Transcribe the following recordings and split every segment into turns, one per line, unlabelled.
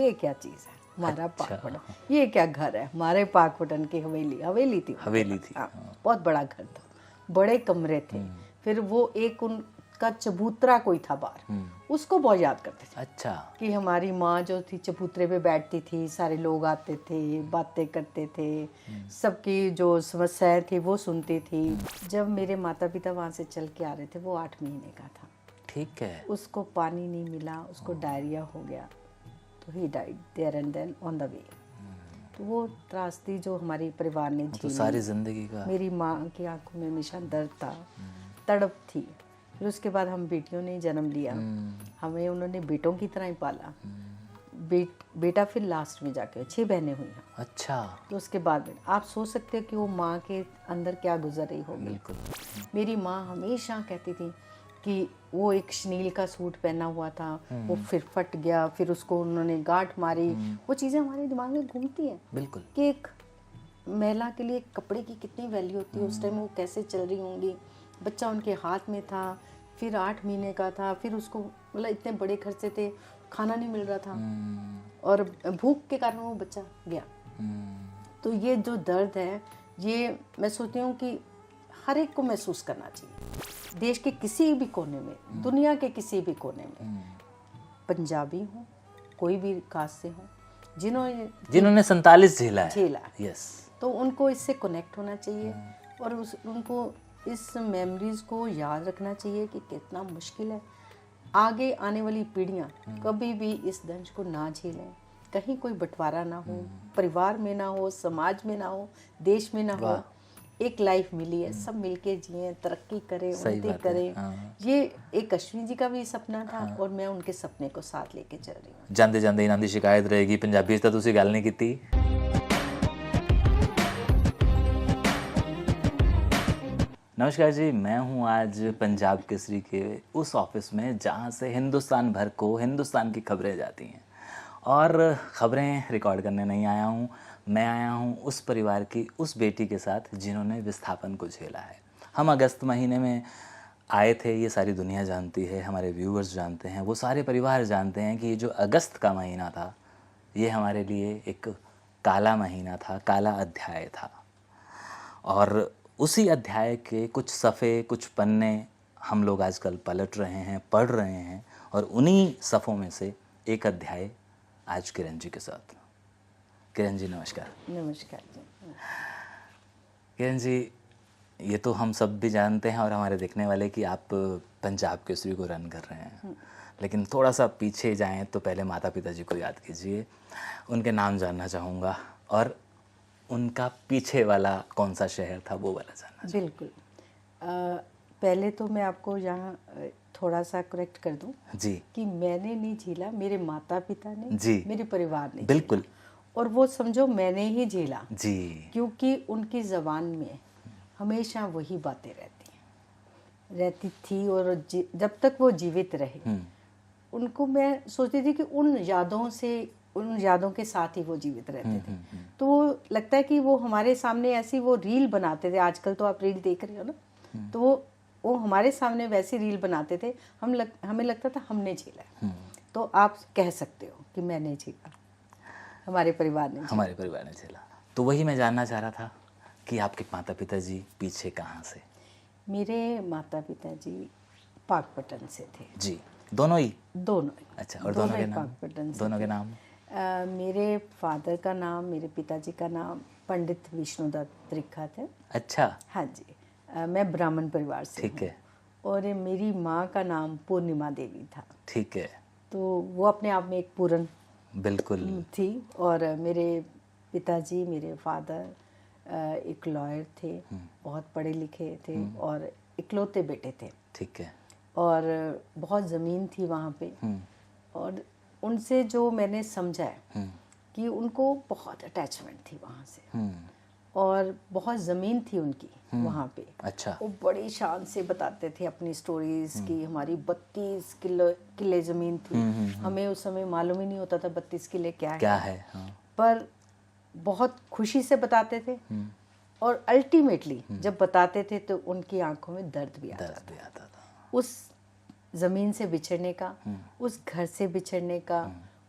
ये क्या चीज़ है, हमारा पाकपटन, ये क्या घर है, हमारे पाकपटन की हवेली थी। हाँ, बहुत बड़ा घर था, बड़े कमरे थे। फिर वो एक उनका चबूतरा कोई था बाहर, उसको बहुत याद करते थे।
अच्छा।
कि हमारी माँ जो थी चबूतरे पे बैठती थी, सारे लोग आते थे, बातें करते थे, सबकी जो समस्याएं थी वो सुनती थी। जब मेरे माता पिता वहाँ से चल के आ रहे थे, वो 8 महीने का था।
ठीक है।
उसको पानी नहीं मिला, उसको डायरिया हो गया, तो he died there and then on the way. तो वो त्रासदी जो हमारे परिवार ने
तो
झेली,
सारी जिंदगी का।
मेरी माँ की आंखों में हमेशा दर्द था, तड़प थी। फिर उसके बाद हम बेटियों ने जन्म लिया, हमें उन्होंने बेटों की तरह ही पाला। बेटा फिर लास्ट में जाके 6 बहनें हुई हैं।
अच्छा।
तो उसके बाद में आप सोच सकते हो कि वो माँ के अंदर क्या गुजर रही होगी।
बिल्कुल।
मेरी माँ हमेशा कहती थी कि वो एक शनील का सूट पहना हुआ था, वो फिर फट गया, फिर उसको उन्होंने गांठ मारी। वो चीज़ें हमारे दिमाग में घूमती हैं।
बिल्कुल।
कि एक महिला के लिए कपड़े की कितनी वैल्यू होती है, उस टाइम वो कैसे चल रही होंगी। बच्चा उनके हाथ में था, फिर 8 महीने का था, फिर उसको मतलब इतने बड़े खर्चे थे, खाना नहीं मिल रहा था और भूख के कारण वो बच्चा गया। तो ये जो दर्द है, ये मैं सोचती हूँ कि हर एक को महसूस करना चाहिए। देश के किसी भी कोने में, दुनिया के किसी भी कोने में, पंजाबी हो, कोई भी कास्ट से हो, जिन्होंने
47 झेला है,
यस, तो उनको इससे कनेक्ट होना चाहिए और उनको इस मेमोरीज को याद रखना चाहिए कि कितना मुश्किल है। आगे आने वाली पीढ़ियां कभी भी इस दंश को ना झेलें, कहीं कोई बंटवारा ना हो, परिवार में ना हो, समाज में ना हो, देश में ना हो। एक लाइफ मिली है, सब मिलके जिए, तरक्की करें, उन्नति करें। ये एक अश्विनी जी का भी सपना था और मैं उनके सपने को साथ लेके चल रही हूँ।
ਜਾਂਦੇ ਜਾਂਦੇ ਇਹਨਾਂ ਦੀ शिकायत रहेगी, पंजाबी ਤਾਂ ਤੁਸੀਂ ਗੱਲ नहीं ਕੀਤੀ। नमस्कार जी, मैं हूं आज पंजाब केसरी के उस ऑफिस में जहां से हिंदुस्तान भर को हिंदुस्तान की खबरें जाती हैं। और ख़बरें रिकॉर्ड करने नहीं आया हूं, मैं आया हूं उस परिवार की उस बेटी के साथ जिन्होंने विस्थापन को झेला है। हम अगस्त महीने में आए थे, ये सारी दुनिया जानती है, हमारे व्यूअर्स जानते हैं, वो सारे परिवार जानते हैं कि ये जो अगस्त का महीना था, ये हमारे लिए एक काला महीना था, काला अध्याय था। और उसी अध्याय के कुछ सफ़े, कुछ पन्ने हम लोग आजकल पलट रहे हैं, पढ़ रहे हैं, और उन्हीं सफ़ों में से एक अध्याय आज किरण जी के साथ। किरण जी नमस्कार।
नमस्कार जी।
किरण जी, ये तो हम सब भी जानते हैं और हमारे देखने वाले कि आप पंजाब केसरी को रन कर रहे हैं, लेकिन थोड़ा सा पीछे जाएं तो पहले माता पिता जी को याद कीजिए, उनके नाम जानना चाहूँगा और उनका पीछे वाला कौन सा शहर था वो वाला जानना।
बिल्कुल। पहले तो मैं आपको यहाँ थोड़ा सा करेक्ट कर दूं
जी
कि मैंने नहीं झेला, मेरे माता पिता ने
जी,
मेरे परिवार ने
बिल्कुल
झेला। और वो समझो मैंने ही झेला
जी,
क्योंकि उनकी ज़बान में हमेशा वही बातें रहती थी और जब तक वो जीवित रहे उनको मैं सोचती थी कि उन यादों के साथ ही वो जीवित रहते थे। तो वो लगता है कि वो हमारे सामने ऐसी वो रील बनाते थे, आजकल तो आप रील देख रहे हो ना, तो वो हमारे सामने वैसी रील बनाते थे, हमें लगता था हमने झेला है। तो आप कह सकते हो कि मैंने झेला, हमारे परिवार ने
झेला। तो वही मैं जानना चाह रहा था कि आपके माता पिता जी पीछे कहाँ से?
मेरे माता पिता जी पाकपटन से थे।
जी, दोनों ही?
दोनों।
अच्छा, और दोनों के नाम?
पाकपटन से
दोनों के नाम?
मेरे फादर का नाम, मेरे पिताजी का नाम पंडित विष्णुदत्त त्रिखा थे।
अच्छा।
हाँ जी। मैं ब्राह्मण परिवार से
ठीक है।
और मेरी माँ का नाम पूर्णिमा देवी था।
ठीक है।
तो वो अपने आप में एक पूरन
बिल्कुल
थी। और मेरे पिताजी, मेरे फादर एक लॉयर थे, बहुत पढ़े लिखे थे और इकलौते बेटे थे।
ठीक है।
और बहुत ज़मीन थी वहाँ पे। और उनसे जो मैंने समझा है कि उनको बहुत अटैचमेंट थी वहाँ से और बहुत ज़मीन थी उनकी वहाँ पे।
अच्छा।
वो बड़ी शान से बताते थे अपनी स्टोरीज की हमारी 32 किले ज़मीन थी। हमें उस समय मालूम ही नहीं होता था 32 किले क्या है। हाँ। पर बहुत खुशी से बताते थे और अल्टीमेटली जब बताते थे तो उनकी आंखों में दर्द भी आता था। उस ज़मीन से बिछड़ने का, उस घर से बिछड़ने का,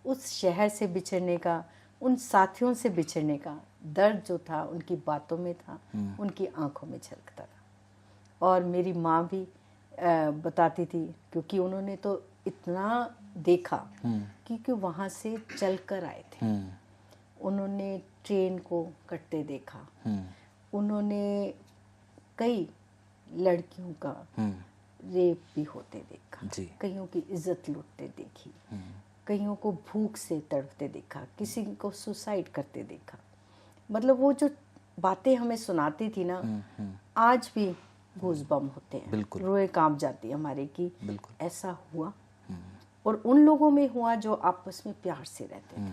उस शहर से बिछड़ने का, उन साथियों से बिछड़ने का दर्द जो था उनकी बातों में था, उनकी आंखों में झलकता था। और मेरी माँ भी बताती थी, क्योंकि उन्होंने तो इतना देखा, क्योंकि वहाँ से चल कर आए थे। उन्होंने ट्रेन को कटते देखा, उन्होंने कई लड़कियों का रेप भी होते देखा, कईयों की इज्जत लूटते देखी, कईयों को भूख से तड़पते देखा, किसी को सुसाइड करते देखा। मतलब वो जो बातें हमें सुनाती थी ना, आज भी गूज़बम्प होते हैं, रोए कांप जाती है हमारे की ऐसा हुआ। और उन लोगों में हुआ जो आपस में प्यार से रहते थे,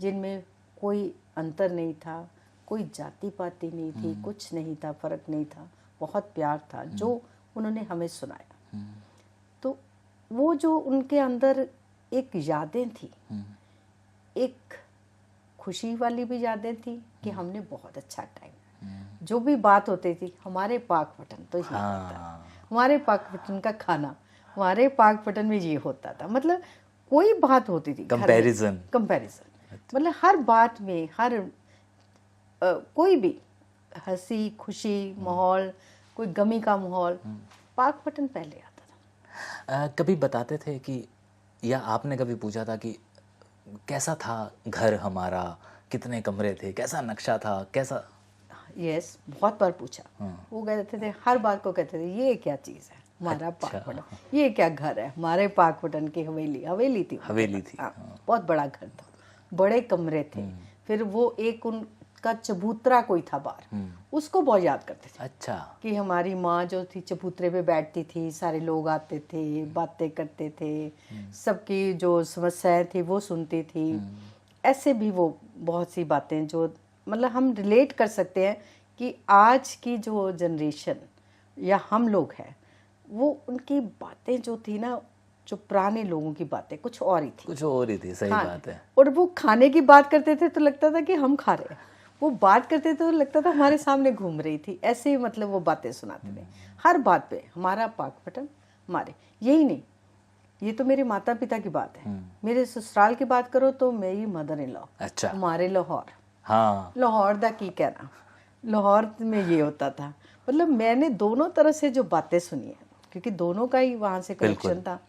जिनमें कोई अंतर नहीं था, कोई जाति पाति नहीं थी, कुछ नहीं था, फर्क नहीं था, बहुत प्यार था जो उन्होंने हमें सुनाया। तो वो जो उनके अंदर एक यादें थी, एक खुशी वाली भी यादें थी कि हमने बहुत अच्छा टाइम, जो भी बात होती थी हमारे पाक पटन तो ये होता था, हमारे पाक पटन का खाना, हमारे पाक पटन में ये होता था। मतलब कोई बात होती थी, कंपैरिजन, मतलब हर बात में, हर कोई भी हंसी खुशी माहौल, कोई गमी का माहौल, पाक पटन पहले आता था।
कभी बताते थे कि, या आपने कभी पूछा था कि कैसा था घर हमारा, कितने कमरे थे, कैसा नक्शा था, कैसा?
यस, बहुत बार पूछा। वो कहते थे, हर बात को कहते थे ये क्या चीज़ है हमारा पाक पटन, ये क्या घर है हमारे पाक पटन की हवेली थी। बहुत बड़ा घर था, बड़े कमरे थे। फिर वो एक उनका चबूतरा कोई था बाहर, उसको बहुत याद करते थे।
अच्छा, कि
हमारी माँ जो थी चबूतरे पे बैठती थी, सारे लोग आते थे, बातें करते थे, सबकी जो समस्याएं थी वो सुनती थी। ऐसे भी वो बहुत सी बातें जो मतलब हम रिलेट कर सकते हैं कि आज की जो जनरेशन या हम लोग हैं, वो उनकी बातें जो थी ना, जो पुराने लोगों की बातें कुछ और ही थी,
सही बात है।
और वो खाने की बात करते थे तो लगता था कि हम खा रहे हैं, वो बात करते थे तो लगता था हमारे सामने घूम रही थी। ऐसे मतलब वो बातें सुनाते थे हर बात पे, हमारा पाक पटन हमारे। यही नहीं, ये तो मेरे माता पिता की बात है। मेरे ससुराल की बात करो तो मेरी मदर इन लॉ,
अच्छा,
हमारे लाहौर,
लाहौर
दा की कहना, लाहौर में ये होता था। मतलब मैंने दोनों तरह से जो बातें सुनी है, क्योंकि दोनों का ही वहाँ से कनेक्शन था।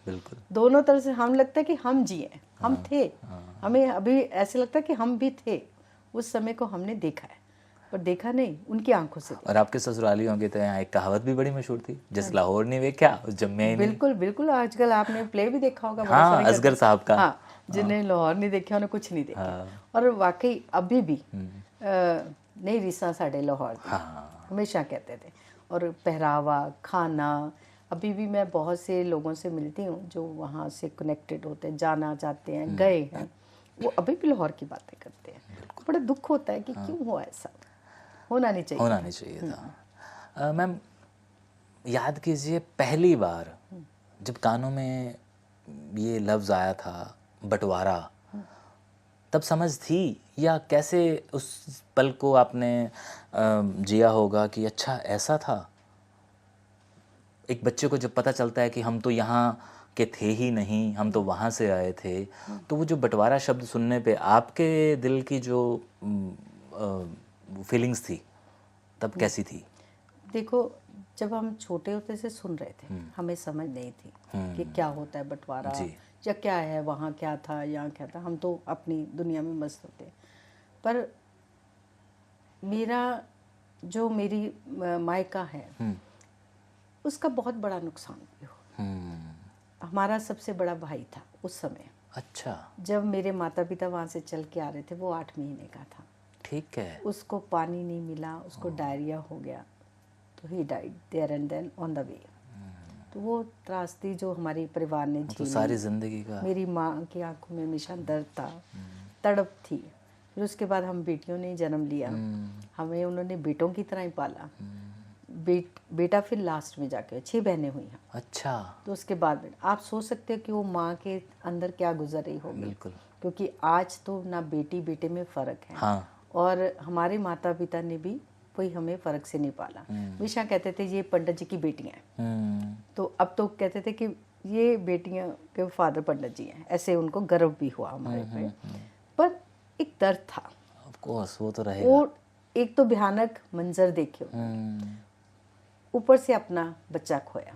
दोनों तरह से हम लगता है कि हम जिए, हम थे, हमें अभी ऐसे लगता है कि हम भी थे, उस समय को हमने देखा है, पर देखा नहीं, उनकी आंखों से।
और आपके ससुरालियों की तो यहाँ एक कहावत भी बड़ी मशहूर थी, जिस लाहौर नहीं देखा उस जम्मे ही नहीं।
बिल्कुल बिल्कुल, आजकल आपने प्ले भी देखा होगा,
असगर साहब का।
हाँ, जिन्हें लाहौर नहीं देखा उन्हें कुछ नहीं देखा। और वाकई अभी भी नहीं रीसा साढ़े लाहौर दी, हमेशा कहते थे। और पहरावा, खाना, अभी भी मैं बहुत से लोगों से मिलती हूँ जो वहाँ से कनेक्टेड होते हैं, जाना चाहते हैं, गए हैं, वो अभी भी लाहौर की बातें करते हैं। बड़ा दुख होता है कि क्यों हुआ ऐसा, होना नहीं चाहिए
था। मैम, याद कीजिए पहली बार जब कानों में ये लफ्ज़ आया था बंटवारा, तब समझ थी या कैसे उस पल को आपने जिया होगा कि अच्छा ऐसा था? एक बच्चे को जब पता चलता है कि हम तो यहाँ के थे ही नहीं, हम तो वहाँ से आए थे, तो वो जो बंटवारा शब्द सुनने पे आपके दिल की जो फीलिंग्स थी तब कैसी थी?
देखो, जब हम छोटे होते से सुन रहे थे, हमें समझ नहीं थी कि क्या होता है बंटवारा या क्या है, वहाँ क्या था, यहाँ क्या था, हम तो अपनी दुनिया में मस्त होते। पर मेरी मायका है, उसका बहुत बड़ा नुकसान भी हो। हमारा सबसे बड़ा भाई था उस समय।
अच्छा,
जब मेरे माता पिता वहाँ से चल के आ रहे थे, वो 8 महीने का था।
ठीक है।
उसको पानी नहीं मिला, उसको डायरिया हो गया, तो he died there and then on the way. तो वो त्रासदी जो हमारे परिवार ने झेली,
तो सारी जिंदगी का,
मेरी माँ की आंखों में हमेशा दर्द था, तड़प थी। फिर उसके बाद हम बेटियों ने जन्म लिया, हमें उन्होंने बेटों की तरह ही पाला। बेटा फिर लास्ट में जाके, 6 बहनें हुई हैं।
अच्छा,
तो उसके बाद आप सोच सकते हो कि वो माँ के अंदर क्या गुजर रही होगी।
बिल्कुल,
क्योंकि आज तो ना बेटी बेटे में फ़र्क है।
हाँ।
और हमारे माता पिता ने भी कोई हमें फ़र्क से नहीं पाला। हमेशा कहते थे ये पंडित जी की बेटियाँ हैं। तो अब तो कहते थे कि ये बेटियां के फादर पंडित जी हैं, ऐसे उनको गर्व भी हुआ हमारे पे। पर एक दर्द था,
ऑफ कोर्स वो तो रहेगा।
और एक तो भयानक मंजर देखे, ऊपर से अपना बच्चा खोया,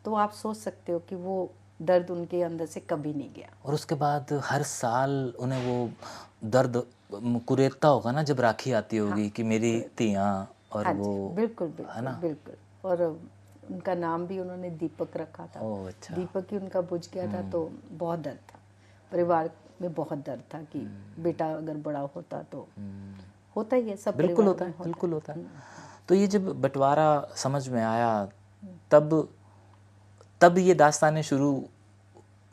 तो आप सोच सकते हो कि वो दर्द उनके अंदर से कभी नहीं गया।
और उसके बाद हर साल उन्हें वो दर्द कुरेदता होगा ना जब राखी आती होगी कि मेरी तियाँ, और
हाँ
वो
जी, बिल्कुल बिल्कुल,
है ना?
बिल्कुल। और उनका नाम भी उन्होंने दीपक रखा था।
ओह अच्छा।
दीपक ही उनका बुझ गया था, तो बहुत दर्द था, परिवार में बहुत दर्द था कि बेटा अगर बड़ा होता तो होता ही है, सब
बिल्कुल
परिवार
होता
में
है, बिल्कुल होता है। तो ये जब बंटवारा समझ में आया, तब ये दास्तानें शुरू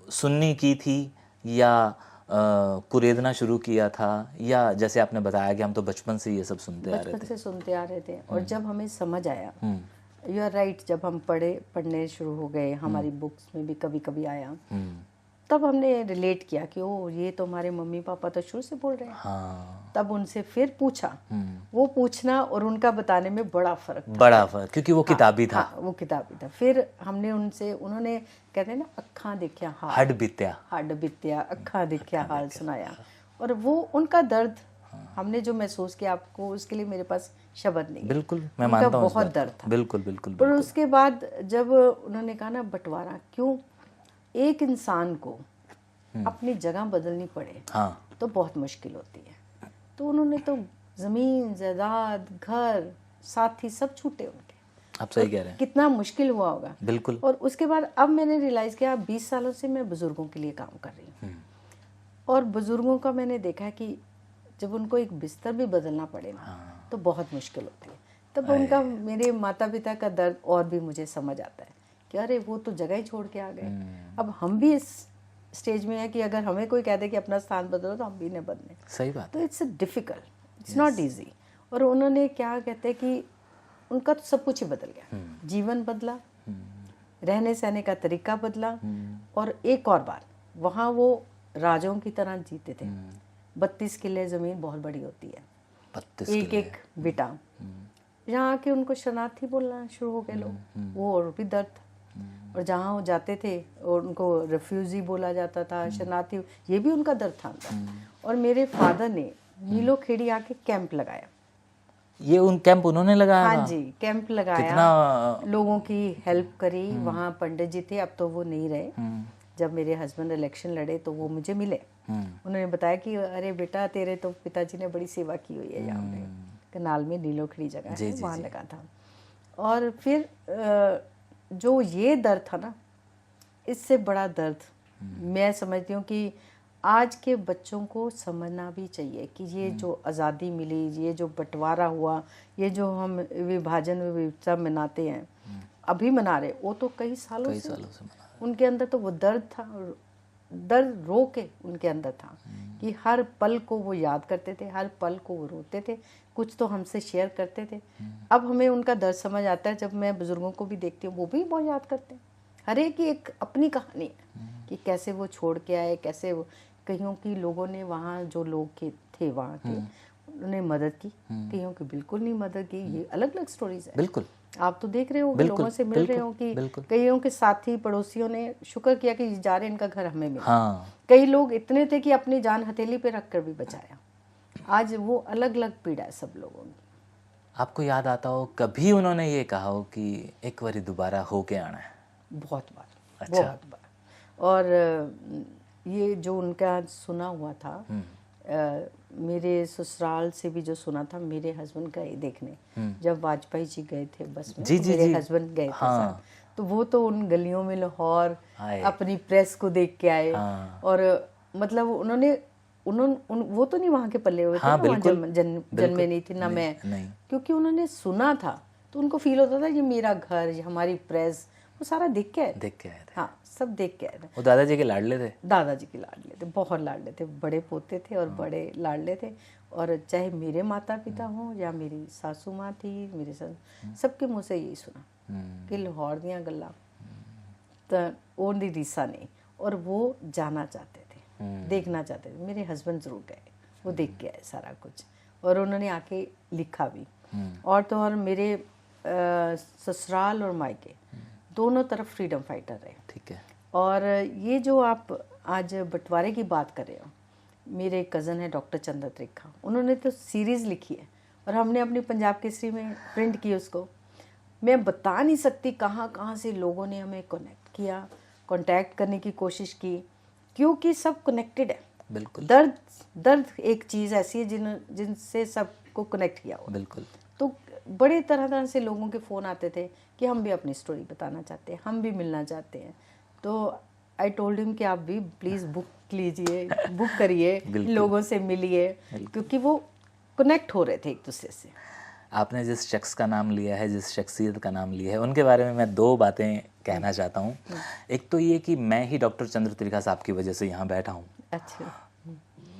सुननी की थी, या कुरेदना शुरू किया था, या जैसे आपने बताया कि हम तो बचपन से ये सब सुनते आ रहे
बचपन
थे?
से सुनते आ रहे थे। और जब हमें समझ आया, यू आर राइट, जब हम पढ़ने शुरू हो गए, हमारी बुक्स में भी कभी कभी आया, तब हमने रिलेट किया कि ओ ये तो हमारे मम्मी पापा तो शुरू से बोल रहे हैं।
हाँ।
तब उनसे फिर पूछा, वो पूछना और उनका बताने में बड़ा फर्क था।
बड़ा फर्क, क्योंकि वो किताबी था।
हाँ, वो किताबी था। फिर हमने उनसे, उन्होंने कहते हैं ना, अक्खां देखिया हाल, हड बित्या अक्खां देखिया हाल सुनाया, और वो उनका दर्द हमने जो महसूस किया, आपको उसके लिए मेरे पास शब्द नहीं है।
बिल्कुल, मैं
उनका
मानता हूँ
बहुत दर्द था।
बिल्कुल बिल्कुल
पर उसके बाद जब उन्होंने कहा ना बंटवारा क्यों, एक इंसान को अपनी जगह बदलनी पड़े,
हाँ,
तो बहुत मुश्किल होती है। तो उन्होंने तो ज़मीन जायदाद घर साथी सब छूटे उनके।
आप सही कह रहे हैं।
कितना मुश्किल हुआ होगा।
बिल्कुल।
और उसके बाद अब मैंने रियलाइज़ किया, 20 सालों से मैं बुज़ुर्गों के लिए काम कर रही हूँ, और बुज़ुर्गों का मैंने देखा कि जब उनको एक बिस्तर भी बदलना पड़े ना, तो बहुत मुश्किल होती है। तब उनका, मेरे माता पिता का दर्द और भी मुझे समझ आता है कि अरे वो तो जगह ही छोड़ के आ गए। अब हम भी इस स्टेज में है कि अगर हमें कोई कह दे कि अपना स्थान बदलो, तो हम भी नहीं बदलें।
सही बात।
तो it's difficult, it's not easy. और उन्होंने क्या कहते हैं कि उनका तो सब कुछ ही बदल गया, जीवन बदला, रहने सहने का तरीका बदला, और एक और बात, वहाँ वो राजाओं की तरह जीते थे। 32 किले ज़मीन बहुत बड़ी होती है,
32
एक एक बेटा। यहाँ आके उनको शरणार्थी बोलना शुरू हो गए लोग, वो और भी दर्द था। और जहाँ वो जाते थे और उनको रेफ्यूजी बोला जाता था, शरणार्थी, ये भी उनका दर्द था। और मेरे फादर ने नीलो खेड़ी आके कैंप लगाया।
ये उन कैंप उन्होंने लगाया?
हाँ जी, कैंप लगाया,
कितना
लोगों की हेल्प करी। वहाँ पंडित जी थे, अब तो वो नहीं रहे। जब मेरे हस्बैंड इलेक्शन लड़े तो वो मुझे मिले, उन्होंने बताया कि अरे बेटा, तेरे तो पिताजी ने बड़ी सेवा की हुई है यहाँ पे, कनाल में नीलोखड़ी जगह है, वहाँ लगा था। और फिर जो ये दर्द था ना, इससे बड़ा दर्द मैं समझती हूँ कि आज के बच्चों को समझना भी चाहिए कि ये जो आज़ादी मिली, ये जो बंटवारा हुआ, ये जो हम विभाजन विविधता मनाते हैं, अभी मना रहे, वो तो कई सालों से मना। उनके अंदर तो वो दर्द था, और दर्द रो के उनके अंदर था कि हर पल को वो याद करते थे, हर पल को वो रोते थे, कुछ तो हमसे शेयर करते थे। अब हमें उनका दर्द समझ आता है, जब मैं बुज़ुर्गों को भी देखती हूँ, वो भी बहुत याद करते हैं। हर एक की एक अपनी कहानी है कि कैसे वो छोड़ के आए, कैसे वो, कईयों की लोगों ने, वहाँ जो लोग थे वहाँ के, उन्होंने मदद की, कईयों की बिल्कुल नहीं मदद की। ये अलग अलग स्टोरीज है।
बिल्कुल,
आप तो देख रहे हो, लोगों से मिल रहे हो कि कईयों के साथी पड़ोसियों ने शुक्र किया कि जा रहे, इनका घर हमें मिला। कई लोग इतने थे कि अपनी जान हथेली पे रख कर भी बचाया। आज वो अलग अलग पीड़ा है सब लोगों की।
आपको याद आता हो कभी उन्होंने ये कहा हो कि एक बार दोबारा होके आना है?
बहुत बार।
अच्छा।
बहुत बार। और ये जो उनका सुना हुआ था, मेरे ससुराल से भी जो सुना था, मेरे हस्बैंड गए देखने, जब वाजपेयी जी गए थे बस में, तो मेरे हस्बैंड गए थे साथ, तो वो तो उन गलियों में लाहौर अपनी प्रेस को देख के आए। और मतलब उन्होंने वो तो नहीं वहाँ के पले हुए थे ना, वहाँ जन्मे नहीं थे ना मैं, क्योंकि उन्होंने सुना था, तो उनको फील होता था ये मेरा घर, ये हमारी प्रेस, वो सारा देख के आए थे। हाँ, सब देख के आए थे।
वो दादाजी के लाडले थे? दादाजी
के लाडले थे, बहुत लाडले थे, बड़े पोते थे और बड़े लाडले थे। और चाहे मेरे माता पिता हों या मेरी सासू माँ थी, मेरे सबके मुँह से यही सुना कि लाहौर दियाँ गल्लां तो ओनली रीसा नहीं। और वो जाना चाहते थे, देखना चाहते थे। मेरे हस्बैंड ज़रूर गए, वो देख के आए सारा कुछ, और उन्होंने आके लिखा भी। और तो और मेरे ससुराल और मायके दोनों तरफ फ्रीडम फाइटर रहे।
ठीक है।
और ये जो आप आज बंटवारे की बात कर रहे हो, मेरे कज़न है डॉक्टर चंद्र त्रिखा, उन्होंने तो सीरीज़ लिखी है और हमने अपनी पंजाब केसरी में प्रिंट की उसको। मैं बता नहीं सकती कहाँ कहाँ से लोगों ने हमें कनेक्ट किया, कांटेक्ट करने की कोशिश की, क्योंकि सब कनेक्टेड है।
बिल्कुल
दर्द एक चीज़ ऐसी है जिनसे सबको कनेक्ट किया हुआ।
बिल्कुल।
तो बड़े तरह तरह से लोगों के फ़ोन आते थे कि हम भी अपनी स्टोरी बताना चाहते हैं, हम भी मिलना चाहते हैं। तो आई टोल्ड हिम कि आप भी प्लीज़ बुक लीजिए, बुक करिए, लोगों से मिलिए, क्योंकि वो कनेक्ट हो रहे थे एक दूसरे से।
आपने जिस शख्स का नाम लिया है, जिस शख्सियत का नाम लिया है, उनके बारे में मैं 2 बातें कहना चाहता हूँ। एक तो ये कि मैं ही डॉक्टर चंद्र त्रिखा साहब की वजह से यहाँ बैठा हूँ।
अच्छा।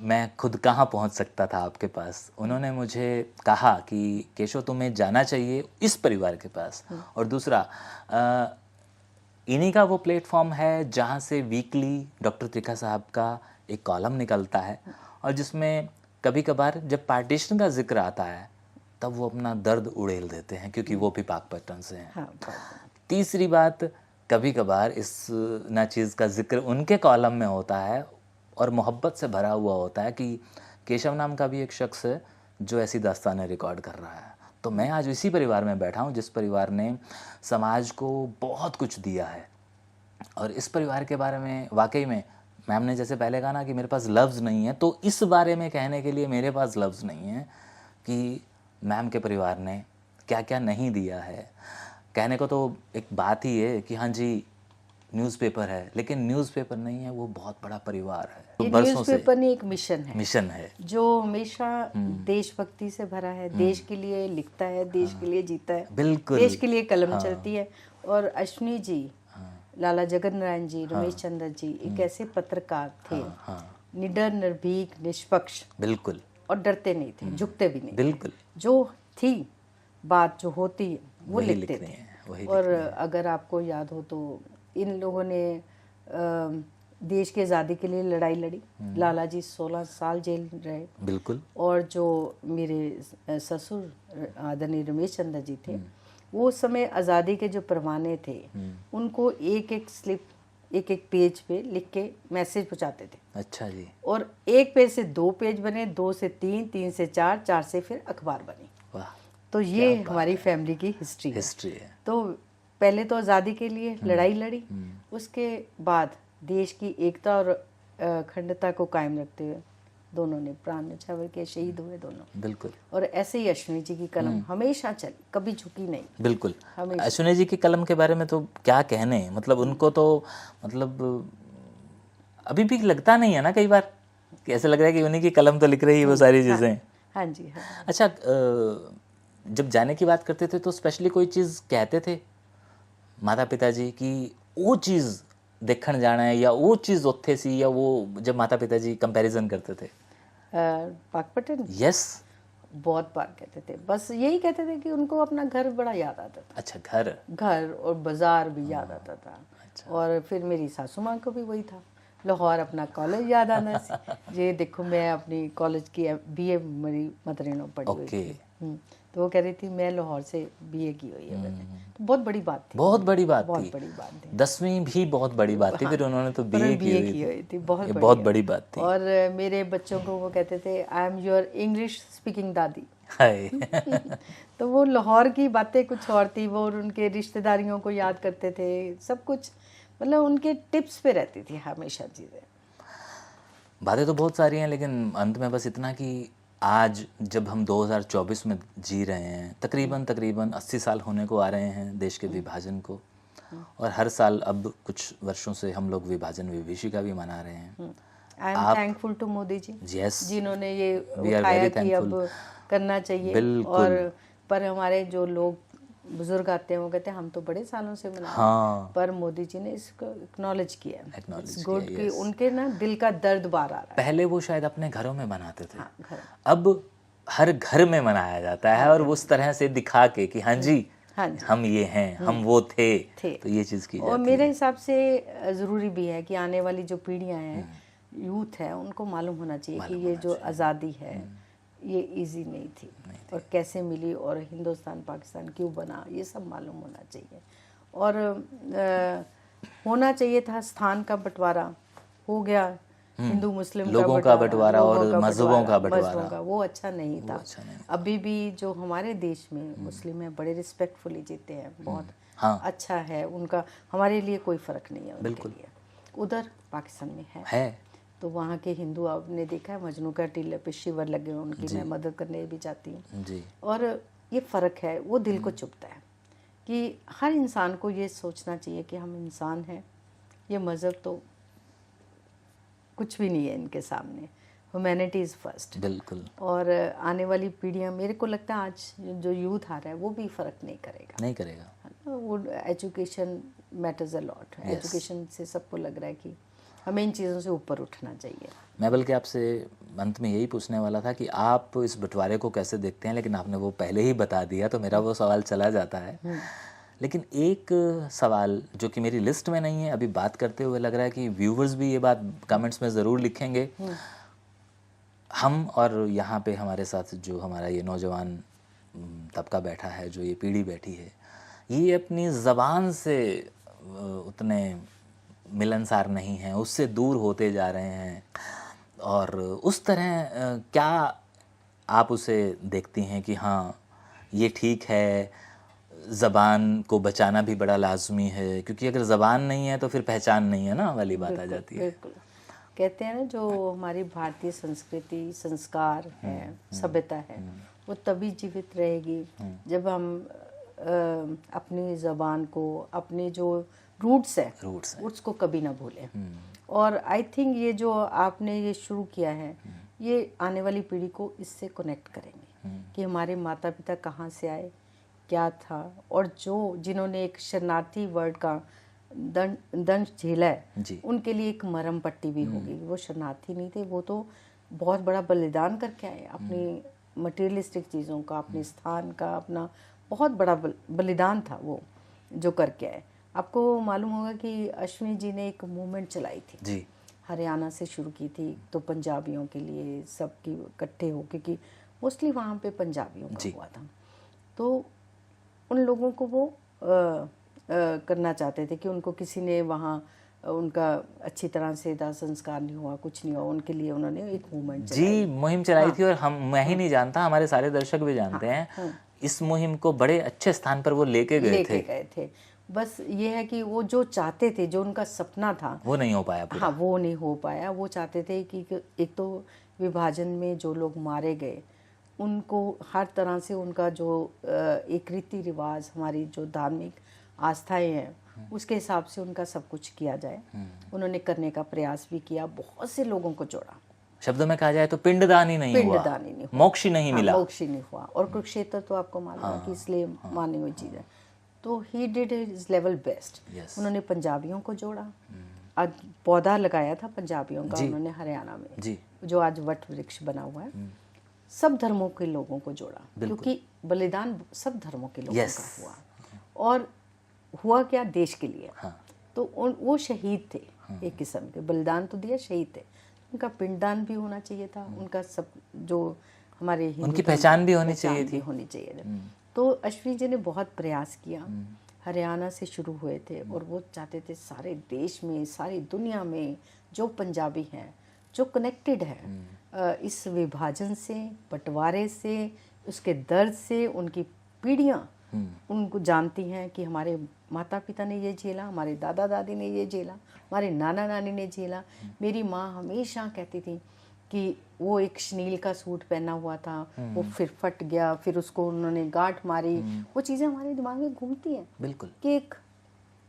मैं खुद कहाँ पहुँच सकता था आपके पास। उन्होंने मुझे कहा कि केशव तुम्हें जाना चाहिए इस परिवार के पास। और दूसरा, इन्हीं का वो प्लेटफॉर्म है जहाँ से वीकली डॉक्टर त्रिखा साहब का एक कॉलम निकलता है और जिसमें कभी कभार जब पार्टीशन का जिक्र आता है तब वो अपना दर्द उड़ेल देते हैं, क्योंकि वो भी पाकपट्टन से हैं।
हाँ,
तीसरी बात, कभी कभार इस ना चीज़ का जिक्र उनके कॉलम में होता है और मोहब्बत से भरा हुआ होता है कि केशव नाम का भी एक शख्स है जो ऐसी दास्तानें रिकॉर्ड कर रहा है। तो मैं आज इसी परिवार में बैठा हूँ जिस परिवार ने समाज को बहुत कुछ दिया है। और इस परिवार के बारे में वाकई में मैम ने जैसे पहले कहा ना कि मेरे पास लफ्ज़ नहीं है, तो इस बारे में कहने के लिए मेरे पास लफ्ज़ नहीं है कि मैम के परिवार ने क्या क्या नहीं दिया है। कहने को तो एक बात ही है कि हाँ जी न्यूज़पेपर है, लेकिन न्यूज़पेपर नहीं है, वो बहुत बड़ा परिवार है।
ये
बरसों से
न्यूज़पेपर नहीं, एक मिशन है
जो
हमेशा देशभक्ति से भरा है। देश के लिए लिखता है, देश के लिए जीता है,
बिल्कुल
देश के लिए कलम चलती है। और अश्विनी जी, लाला जगत नारायण जी, रमेश चंद्र जी एक ऐसे पत्रकार थे, निडर, निर्भीक, निष्पक्ष,
बिल्कुल,
और डरते नहीं थे, झुकते भी नहीं,
बिल्कुल।
जो थी बात जो होती है वो लिखते थे। और अगर आपको याद हो तो इन लोगों ने देश की आज़ादी के लिए लड़ाई लड़ी। लाला जी 16 साल जेल रहे।
बिल्कुल।
और जो मेरे ससुर आदरणीय रमेश चंद्र जी थे, वो उस समय आज़ादी के जो परवाने थे उनको एक एक स्लिप, एक एक पेज पे लिख के मैसेज पहुंचाते थे।
अच्छा जी।
और एक पेज से 2 पेज बने, 2 से 3, 3 से 4, 4 से फिर अखबार बनी।
वाह,
तो ये हमारी फैमिली की हिस्ट्री
है।
तो पहले तो आज़ादी के लिए लड़ाई लड़ी, उसके बाद देश की एकता और अखंडता को कायम रखते हुए दोनों ने प्राण न्यौछावर के, शहीद हुए दोनों।
बिल्कुल।
और ऐसे ही अश्विनी जी की कलम हमेशा चली, कभी झुकी नहीं।
बिल्कुल। अश्विनी जी की कलम के बारे में तो क्या कहने, मतलब उनको तो मतलब अभी भी लगता नहीं है ना कई बार कि ऐसा लग रहा है कि उन्हीं की कलम तो लिख रही है वो सारी चीज़ें।
हाँ जी, हाँ।
अच्छा, जब जाने की बात करते थे तो स्पेशली कोई चीज़ कहते थे माता पिता जी कि वो चीज़ देखने जाना है, या वो चीज़ उत्थे सी, या वो जब माता पिता जी कंपैरिजन करते थे?
पाकपट्टन,
यस,
बहुत बार कहते थे। बस यही कहते थे कि उनको अपना घर बड़ा याद आता था।
अच्छा,
घर और बाजार भी याद आता था। अच्छा। और फिर मेरी सासू माँ को भी वही था, लाहौर अपना कॉलेज याद आना सी। ये देखो मैं अपनी कॉलेज की BA मेरी मदर इन लॉ पढ़ी हुई थी। तो वो कह रही थी मैं लाहौर से BA की हुई है मैंने। तो बहुत बड़ी बात थी,
बहुत बड़ी बात
थी।
10वीं भी बहुत बड़ी बात थी, फिर उन्होंने तो BA की
हुई थी।
बहुत बड़ी बात थी।
और मेरे बच्चों को वो कहते थे I am your English speaking दादी। तो वो लाहौर की बातें कुछ और थी, वो उनके रिश्तेदारियों को याद करते थे, सब कुछ मतलब उनके टिप्स पे रहती थी हमेशा चीज़ें।
बातें तो बहुत सारी हैं, लेकिन अंत में बस इतना कि आज जब हम 2024 में जी रहे हैं, तकरीबन 80 साल होने को आ रहे हैं देश के विभाजन को, और हर साल अब कुछ वर्षों से हम लोग विभाजन विभीषिका भी मना रहे हैं।
I am thankful to Modi ji, जिन्होंने ये उठाया कि अब करना चाहिए। और पर हमारे जो लोग बुजुर्ग आते हैं वो कहते हैं हम तो बड़े सालों से मना रहे हैं, पर मोदी जी ने इसको एक्नॉलेज किया है। इट्स गुड कि उनके ना दिल का दर्द बाहर आ रहा है।
पहले वो शायद अपने घरों में मनाते थे, अब हर घर में मनाया जाता है, और उस तरह से दिखा के कि हाँ जी हम ये हैं, हम वो थे। तो ये चीज़ की जाती है।
और मेरे हिसाब से ज़रूरी भी है कि आने वाली जो पीढ़ियाँ हैं, यूथ है, उनको मालूम होना चाहिए कि ये जो आज़ादी है ये इजी नहीं थी और कैसे मिली, और हिंदुस्तान पाकिस्तान क्यों बना, ये सब मालूम होना चाहिए। और होना चाहिए था स्थान का बंटवारा, हो गया हिंदू मुस्लिम
लोगों का बंटवारा और
लोगों का
मजहबों का बंटवारा।
मजहबों का, वो अच्छा नहीं था। अभी भी जो हमारे देश में मुस्लिम है बड़े रिस्पेक्टफुली जीते हैं, बहुत
हाँ
अच्छा है उनका, हमारे लिए कोई फ़र्क नहीं है उनके
बिल्कुल।
लिए। उधर पाकिस्तान में
है
तो वहाँ के हिंदू, आपने देखा है मजनू का टीले पे शिवर लगे हैं उनकी, मैं मदद करने भी जाती हूँ
जी।
और ये फ़र्क है, वो दिल को चुभता है कि हर इंसान को ये सोचना चाहिए कि हम इंसान हैं, ये मज़हब तो कुछ भी नहीं है इनके सामने, ह्यूमैनिटी इज़ फर्स्ट।
बिल्कुल।
और आने वाली पीढ़ियाँ, मेरे को लगता है आज जो यूथ आ रहा है वो भी फ़र्क नहीं करेगा,
नहीं करेगा।
वो education matters a lot. Education से सबको लग रहा है कि हमें इन चीज़ों से ऊपर उठना चाहिए।
मैं बल्कि आपसे अंत में यही पूछने वाला था कि आप इस बंटवारे को कैसे देखते हैं, लेकिन आपने वो पहले ही बता दिया तो मेरा वो सवाल चला जाता है। लेकिन एक सवाल जो कि मेरी लिस्ट में नहीं है, अभी बात करते हुए लग रहा है कि व्यूवर्स भी ये बात कमेंट्स में ज़रूर लिखेंगे। हम और यहाँ पे हमारे साथ जो हमारा ये नौजवान तबका बैठा है, जो ये पीढ़ी बैठी है, ये अपनी ज़बान से उतने मिलनसार नहीं हैं, उससे दूर होते जा रहे हैं। और उस तरह क्या आप उसे देखती हैं कि हाँ ये ठीक है, ज़बान को बचाना भी बड़ा लाजमी है, क्योंकि अगर ज़बान नहीं है तो फिर पहचान नहीं है ना, वाली बात आ जाती है।
बिल्कुल, कहते हैं ना जो हमारी भारतीय संस्कृति, संस्कार है, सभ्यता है, वो तभी जीवित रहेगी जब हम अपनी ज़बान को, अपने जो रूट्स है उसको कभी ना भूलें। और आई थिंक ये जो आपने ये शुरू किया है, ये आने वाली पीढ़ी को इससे कनेक्ट करेंगे कि हमारे माता पिता कहाँ से आए, क्या था, और जो जिन्होंने एक शरणार्थी वर्ड का दंश झेला है उनके लिए एक मरहम पट्टी भी होगी। वो शरणार्थी नहीं थे, वो तो बहुत बड़ा बलिदान करके आए, अपनी मटेरियलिस्टिक चीज़ों का, अपने स्थान का, अपना बहुत बड़ा बलिदान था वो जो करके आए। आपको मालूम होगा कि अश्विनी जी ने एक मूवमेंट चलाई थी
जी,
हरियाणा से शुरू की थी, तो पंजाबियों के लिए सबकी इकट्ठे हो, क्योंकि मोस्टली वहाँ पे पंजाबियों का हुआ था, तो उन लोगों को वो करना चाहते थे कि उनको किसी ने वहाँ उनका अच्छी तरह से दाह संस्कार नहीं हुआ, कुछ नहीं हुआ, उनके लिए उन्होंने एक मूवमेंट
जी मुहिम चलाई थी। और मैं ही नहीं जानता, हमारे सारे दर्शक भी जानते हैं। इस मुहिम को बड़े अच्छे स्थान पर वो लेके गए थे।
बस ये है कि वो जो चाहते थे, जो उनका सपना था,
वो नहीं हो पाया पूरा।
हाँ, वो नहीं हो पाया। वो चाहते थे कि एक तो विभाजन में जो लोग मारे गए उनको हर तरह से उनका जो एक रीति रिवाज, हमारी जो धार्मिक आस्थाएं हैं, उसके हिसाब से उनका सब कुछ किया जाए। उन्होंने करने का प्रयास भी किया, बहुत से लोगों को जोड़ा।
शब्दों में कहा जाए तो पिंडदान ही नहीं हुआ, मोक्ष ही नहीं मिला।
मोक्ष ही नहीं हुआ। और कुरुक्षेत्र तो आपको मालूम है कि इसलिए मानी हुई चीज़ है। तो he did his level best. उन्होंने पंजाबियों को जोड़ा, आज पौधा लगाया था पंजाबियों का उन्होंने हरियाणा में, जो आज वट वृक्ष बना हुआ है। सब धर्मों के लोगों को जोड़ा, क्योंकि बलिदान सब धर्मों के लोगों का हुआ। और हुआ क्या, देश के लिए। तो वो शहीद थे, एक किस्म के बलिदान तो दिया, शहीद थे। उनका पिंडदान भी होना चाहिए था, उनका सब जो हमारे
उनकी पहचान भी होनी
चाहिए। तो अश्विनी जी ने बहुत प्रयास किया, हरियाणा से शुरू हुए थे, और वो चाहते थे सारे देश में, सारी दुनिया में जो पंजाबी हैं, जो कनेक्टेड है इस विभाजन से, बंटवारे से, उसके दर्द से, उनकी पीढ़ियाँ उनको जानती हैं कि हमारे माता पिता ने ये झेला, हमारे दादा दादी ने ये झेला, हमारे नाना नानी ने झेला। मेरी माँ हमेशा कहती थी कि वो एक शनील का सूट पहना हुआ था, वो फिर फट गया, फिर उसको उन्होंने गांठ मारी। वो चीज़ें हमारे दिमाग में घूमती हैं
बिल्कुल,
कि एक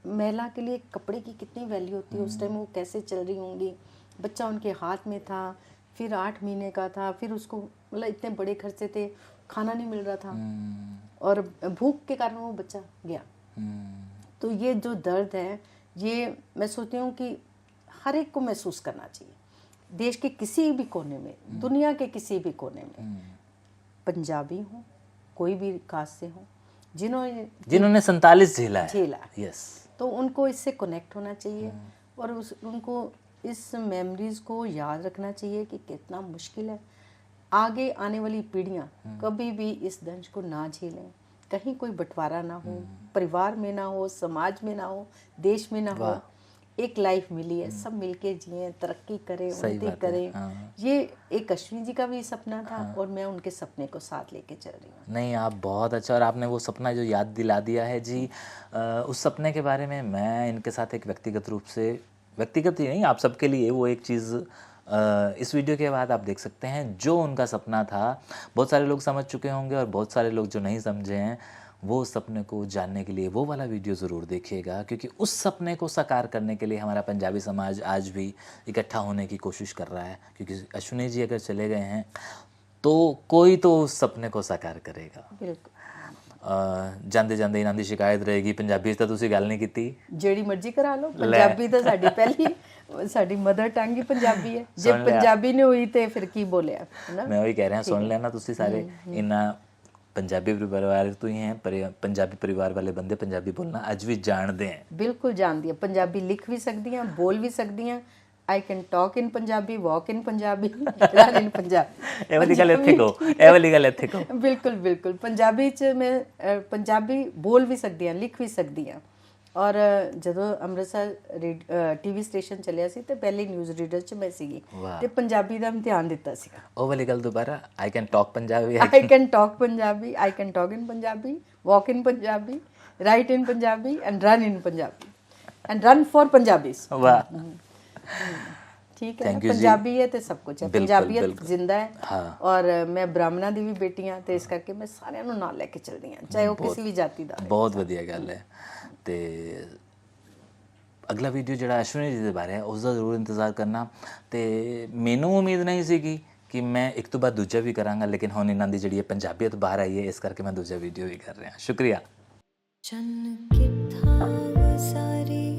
महिला के लिए कपड़े की कितनी वैल्यू होती है। उस टाइम वो कैसे चल रही होंगी, बच्चा उनके हाथ में था, फिर 8 महीने का था, फिर उसको मतलब इतने बड़े खर्चे थे, खाना नहीं मिल रहा था, और भूख के कारण वो बच्चा गया। तो ये जो दर्द है, ये मैं सोचती हूँ कि हर एक को महसूस करना चाहिए। देश के किसी भी कोने में, दुनिया के किसी भी कोने में, पंजाबी हो, कोई भी कास्ट से हो,
जिन्होंने 47 झेला, यस,
तो उनको इससे कनेक्ट होना चाहिए, और उनको इस मेमोरीज को याद रखना चाहिए कि कितना मुश्किल है। आगे आने वाली पीढ़ियाँ कभी भी इस दंश को ना झेलें, कहीं कोई बंटवारा ना हो, परिवार में ना हो, समाज में ना हो, देश में ना हो, एक लाइफ मिली है, सब मिलके जिए, तरक्की करें, उन्नति करें। ये एक अश्विनी जी का भी सपना था और मैं उनके सपने को साथ लेके चल रही हूँ।
नहीं, आप बहुत अच्छा, और आपने वो सपना जो याद दिला दिया है जी। उस सपने के बारे में मैं इनके साथ एक व्यक्तिगत रूप से, व्यक्तिगत ही नहीं, आप सबके लिए वो एक चीज़ इस वीडियो के बाद आप देख सकते हैं। जो उनका सपना था, बहुत सारे लोग समझ चुके होंगे और बहुत सारे लोग जो नहीं समझे हैं, वो सपने को जानने के लिए वो वाला वीडियो ज़रूर देखिएगा, क्योंकि उस सपने को साकार करने के लिए हमारा पंजाबी समाज आज भी इकट्ठा होने की कोशिश कर रहा है। क्योंकि अश्विनी जी अगर चले गए हैं तो कोई तो उस सपने को साकार करेगा।
बिल्कुल।
ਜਾਂਦੇ ਜਾਂਦੇ ਇਹਨਾਂ ਦੀ ਸ਼ਿਕਾਇਤ ਰਹੇਗੀ, ਪੰਜਾਬੀ 'ਚ ਤਾਂ ਤੁਸੀਂ ਗੱਲ ਨਹੀਂ ਕੀਤੀ।
ਜਿਹੜੀ ਮਰਜ਼ੀ ਕਰਾ ਲਓ, ਪੰਜਾਬੀ ਤਾਂ ਸਾਡੀ ਪਹਿਲੀ, ਸਾਡੀ ਮਦਰ ਟੰਗ ਹੀ ਪੰਜਾਬੀ ਹੈ। ਜੇ ਪੰਜਾਬੀ ਨਹੀਂ ਹੋਈ ਤੇ ਫਿਰ ਕੀ ਬੋਲਿਆ, ਹੈ ਨਾ।
ਮੈਂ ਉਹੀ ਕਹਿ ਰਿਹਾ, ਸੁਣ ਲੈਣਾ ਤੁਸੀਂ ਸਾਰੇ। ਇਹਨਾਂ ਪੰਜਾਬੀ ਪਰਿਵਾਰ ਤੋਂ ਹੀ ਹੈ, ਪੰਜਾਬੀ ਪਰਿਵਾਰ ਵਾਲੇ ਬੰਦੇ ਪੰਜਾਬੀ ਬੋਲਣਾ ਅੱਜ ਵੀ ਜਾਣਦੇ ਹੈ।
ਬਿਲਕੁਲ ਜਾਣਦੀ ਹੈ, ਪੰਜਾਬੀ ਲਿਖ ਵੀ ਸਕਦੀ ਹਾਂ, ਬੋਲ ਵੀ ਸਕਦੀ ਹਾਂ। I can talk in Punjabi, walk in Punjabi, run in Punjabi।
ਇਹ ਵਾਲੀ ਗੱਲ ਇੱਥੇ ਕਹੋ, ਇਹ ਵਾਲੀ ਗੱਲ ਇੱਥੇ ਕਹੋ।
ਬਿਲਕੁਲ ਬਿਲकुल ਪੰਜਾਬੀ 'ਚ ਮੈਂ ਪੰਜਾਬੀ ਬੋਲ ਵੀ ਸਕਦੀ ਹਾਂ, ਲਿਖ ਵੀ ਸਕਦੀ ਹਾਂ। ਔਰ ਜਦੋਂ ਅੰਮ੍ਰਿਤਸਰ ਟੀਵੀ ਸਟੇਸ਼ਨ ਚੱਲਿਆ ਸੀ ਤੇ ਪਹਿਲੇ ਨਿਊਜ਼ ਰੀਡਰ 'ਚ ਮੈਂ ਸੀਗੀ ਤੇ ਪੰਜਾਬੀ ਦਾ ਇਮਤਿਹਾਨ ਦਿੱਤਾ ਸੀਗਾ।
ਉਹ ਵਾਲੀ ਗੱਲ ਦੁਬਾਰਾ, I can talk Punjabi,
I can talk Punjabi, I can talk in Punjabi, walk in Punjabi, write in Punjabi and run in Punjabi and run for Punjabis।
ਵਾਹ,
ਠੀਕ ਹੈ, ਪੰਜਾਬੀ ਹੈ ਤੇ ਸਭ ਕੁਝ ਹੈ, ਪੰਜਾਬੀਅਤ ਜ਼ਿੰਦਾ ਹੈ।
ਹਾਂ।
ਔਰ ਮੈਂ ਬ੍ਰਾਹਮਣਾਂ ਦੀ ਵੀ ਬੇਟੀ ਹਾਂ ਤੇ ਇਸ ਕਰਕੇ ਮੈਂ ਸਾਰਿਆਂ ਨੂੰ ਨਾਲ ਲੈ ਕੇ ਚੱਲਦੀ ਹਾਂ, ਚਾਹੇ ਉਹ ਕਿਸੇ ਵੀ ਜਾਤੀ ਦਾ ਹੋਵੇ।
ਬਹੁਤ ਵਧੀਆ ਗੱਲ ਹੈ। ਤੇ ਅਗਲਾ ਵੀਡੀਓ ਜਿਹੜਾ ਅਸ਼ਵਨੀ ਜੀ ਦੇ ਬਾਰੇ ਹੈ ਉਸ ਦਾ ਜ਼ਰੂਰ ਇੰਤਜ਼ਾਰ ਕਰਨਾ। ਤੇ ਮੈਨੂੰ ਉਮੀਦ ਨਹੀਂ ਸੀਗੀ ਕਿ ਮੈਂ ਇੱਕ ਤੋਂ ਬਾਅਦ ਦੂਜਾ ਵੀ ਕਰਾਂਗਾ, ਲੇਕਿਨ ਹੁਣ ਇਹਨਾਂ ਦੀ ਜਿਹੜੀ ਹੈ ਪੰਜਾਬੀਅਤ ਬਾਹਰ ਆਈ ਹੈ, ਇਸ ਕਰਕੇ ਮੈਂ ਦੂਜਾ ਵੀਡੀਓ ਵੀ ਕਰ ਰਿਹਾ। ਸ਼ੁਕਰੀਆ।
ਚੰਨ ਕਿੱਥਾ ਸਾਰੀ